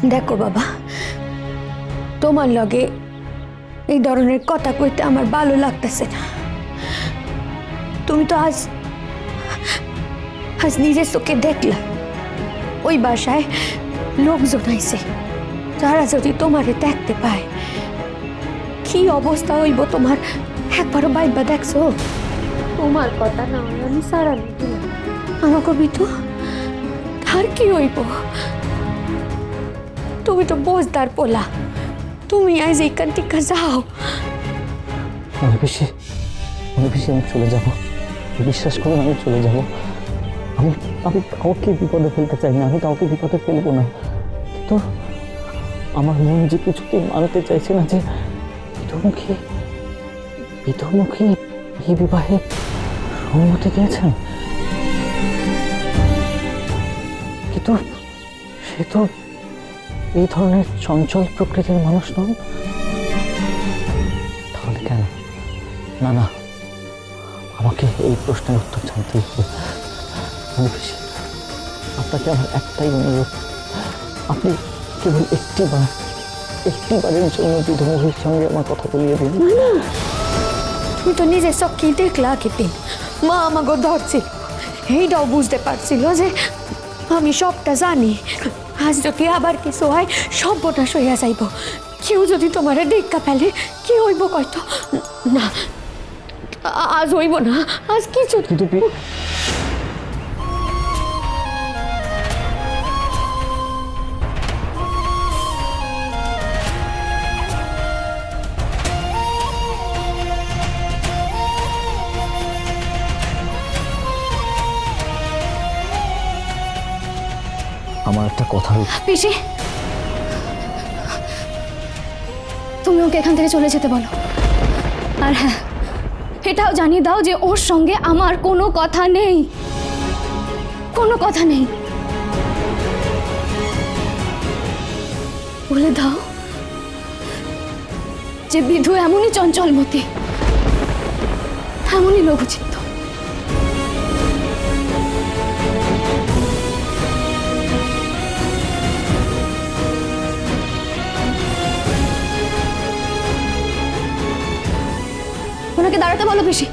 দেখো বাবা, তোমার লগে এই ধরনের কথা কইতে আমার ভালো লাগতেছে না। তুমি তো আজ নিজের চোখে দেখলা ওই বাসায় লোকজন আইছে, যারা যদি তোমারে দেখতে পায় কি অবস্থা হইব তোমার একবারও বাইবা দেখছো? তোমার কথা না হয় আমি সারা দিলাম, আমাকে বিতু তার কি হইব? তুমি তো বোঝদার পোলা, তুমি আজ এইখান থেকে যাও। অনেক বেশি আমি চলে যাব, বিশ্বাস করুন আমি চলে যাব। আমি কাউকে বিপদে ফেলতে চাই না, আমি কাউকে বিপদে ফেলবো না, কিন্তু আমার মন যে কিছুতেই মানতে চাইছে না যে বিধুমুখী এই বিবাহে অনুমতি দিয়েছেন। কিন্তু সে তো এই ধরনের চঞ্চল প্রকৃতির মানুষ নন। তাহলে কেন? না, আমাকে এই প্রশ্নের উত্তর জানতেই হবে। আপনাকে আমার একটাই অনুরোধ, আপনি কেবল একটিবারের জন্য বিধুমুখীর সঙ্গে আমার কথা বলিয়ে দিন। তুমি তো নিজের চোখেই দেখলা আগের মা আমাকে ধরছিল, এইটাও বুঝতে পারছিল যে আমি সবটা জানি। আজ যদি আবার কিছু হয় সর্বনাশ হইয়া যাইব। কেউ যদি তোমার দেখা ফেলে কি হইব কয়তো? না, আজ হইব না, আজ কিছু আমার একটা কথা। পিসি, তুমি ওকে এখান থেকে চলে যেতে বলো। আর হ্যাঁ, এটাও জানিয়ে দাও যে ওর সঙ্গে আমার কোনো কথা নেই, কোনো কথা নেই। বলে দাও যে বিধু এমনই চঞ্চলমতি, এমনই লঘুচিত্ত। ওনাকে দাঁড়াতে বলো পিসি।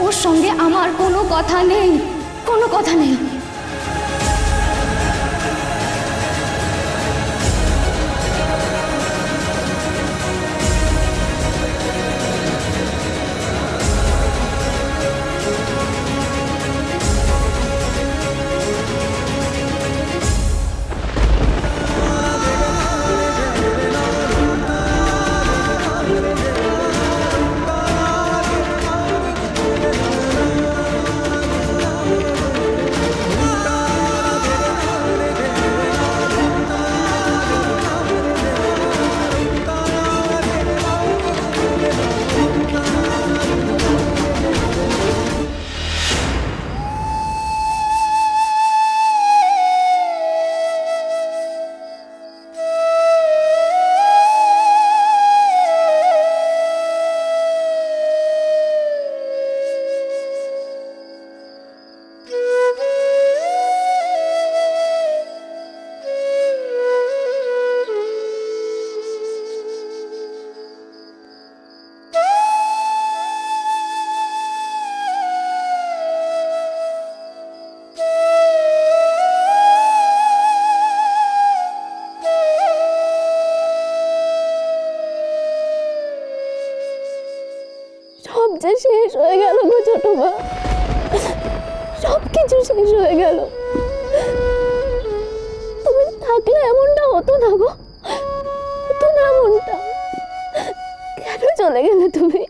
ওর সঙ্গে আমার কোনো কথা নেই, কোনো কথা নেই। সব যে শেষ হয়ে গেল গো ছোট মা, সব কিছু শেষ হয়ে গেল। তুমি থাকলে এমনটা হতো না গো, হতো না এমনটা। কেন চলে গেলে তুমি?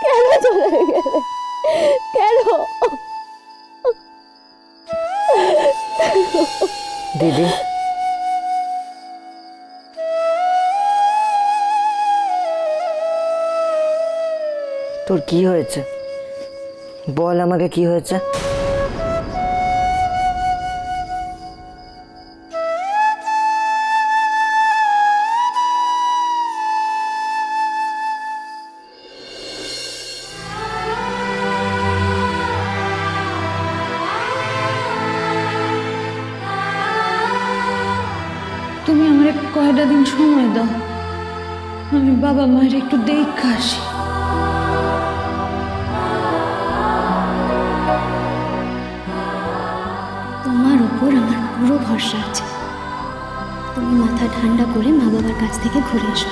কেন চলে গেলে? কেন? দিদি, তোর কি হয়েছে? বল আমাকে কি হয়েছে। তুমি আমার কয়টা দিন সময় দাও, আমি বাবা মায়ের একটু দেখে আসি। তোমার উপর আমার পুরো ভরসা আছে। তুমি মাথা ঠান্ডা করে মা বাবার কাছ থেকে ঘুরে এসো।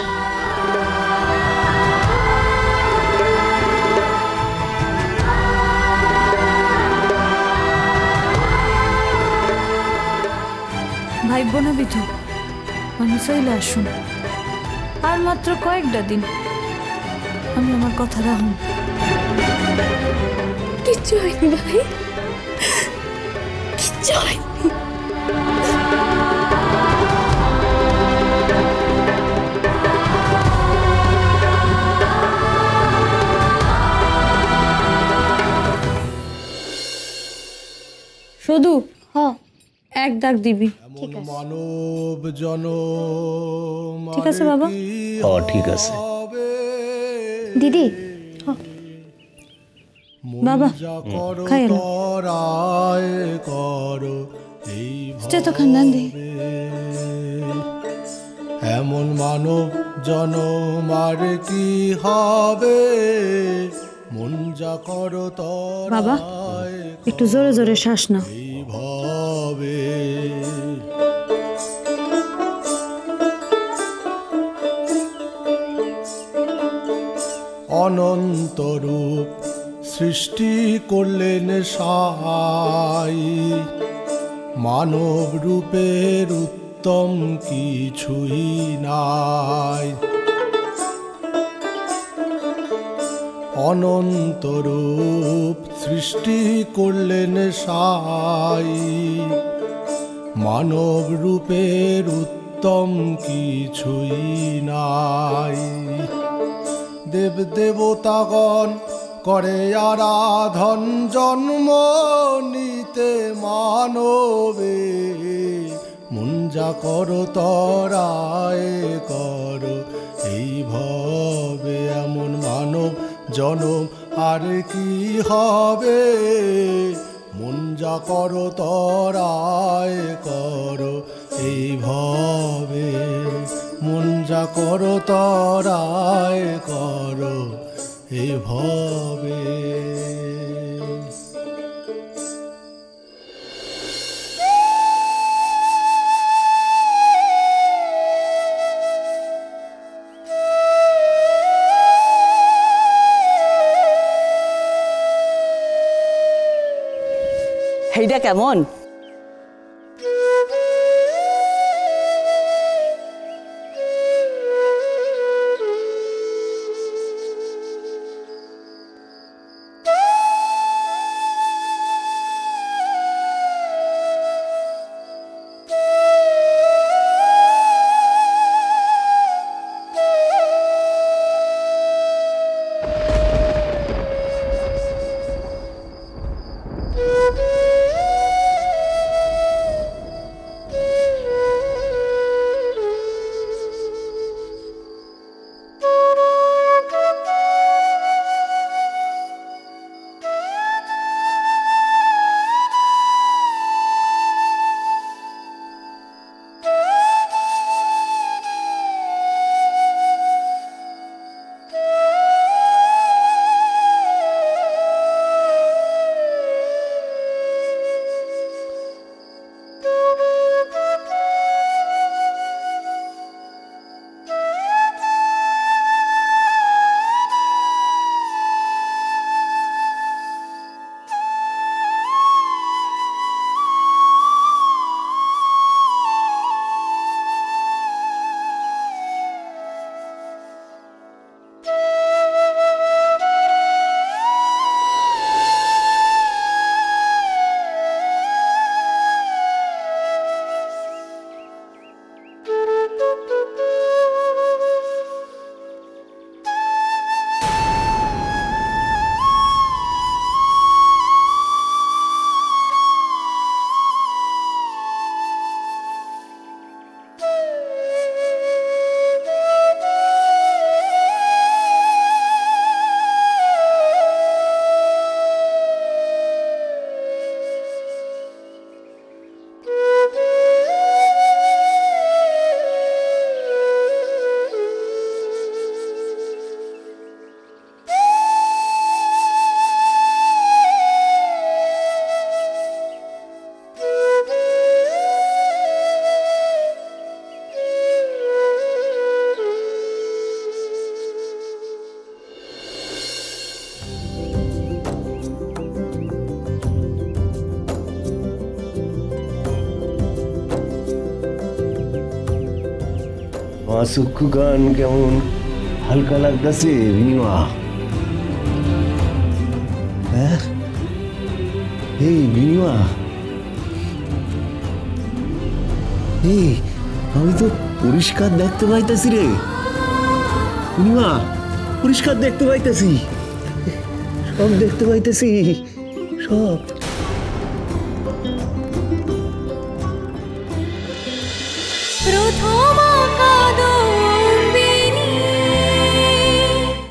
ভাইব না বিধু, আমি চলে আসুন। আর মাত্র কয়েকটা দিন, আমি আমার কথা রাখুন। কিচ্ছু হয়নি ভাই, কিচ্ছু হয়নি। শুধু হ্যাঁ, এক ডাক দিবি। মানব জনম ঠিক আছে বাবা? ঠিক আছে দিদি। বাবা খাই এলো, করো এই তো খান্দান দি। এমন মানব জনম আর কি হবে, মন যা করো বাবা একটু জোরে জোরে শ্বাস নাও। ভাবে অনন্ত রূপ সৃষ্টি করলেন সাই, মানব রূপের উত্তম কিছুই নাই। অনন্ত রূপ সৃষ্টি করলেন সাই, মানব রূপের উত্তম কিছুই নাই। দেব দেবতাগণ করে আরাধন, জন্ম নিতে মানবে, মন যা করো তরায় করো এই ভবে। এমন মানব জনম আর কি হবে, মন যা করো তরায় করো এই ভবে। মন যা করো তরায় করো এই ভবে। এইটা কেমন? চক্ষু গান কেমন হালকা লাগতেছে বিনিমা। হ্যাঁ, এই বিনিমা, এই আমি তো পরিষ্কার দেখতে পাইতেছি রে বিনিমা, পরিষ্কার দেখতে পাইতেছি, সব দেখতে পাইতেছি, সব।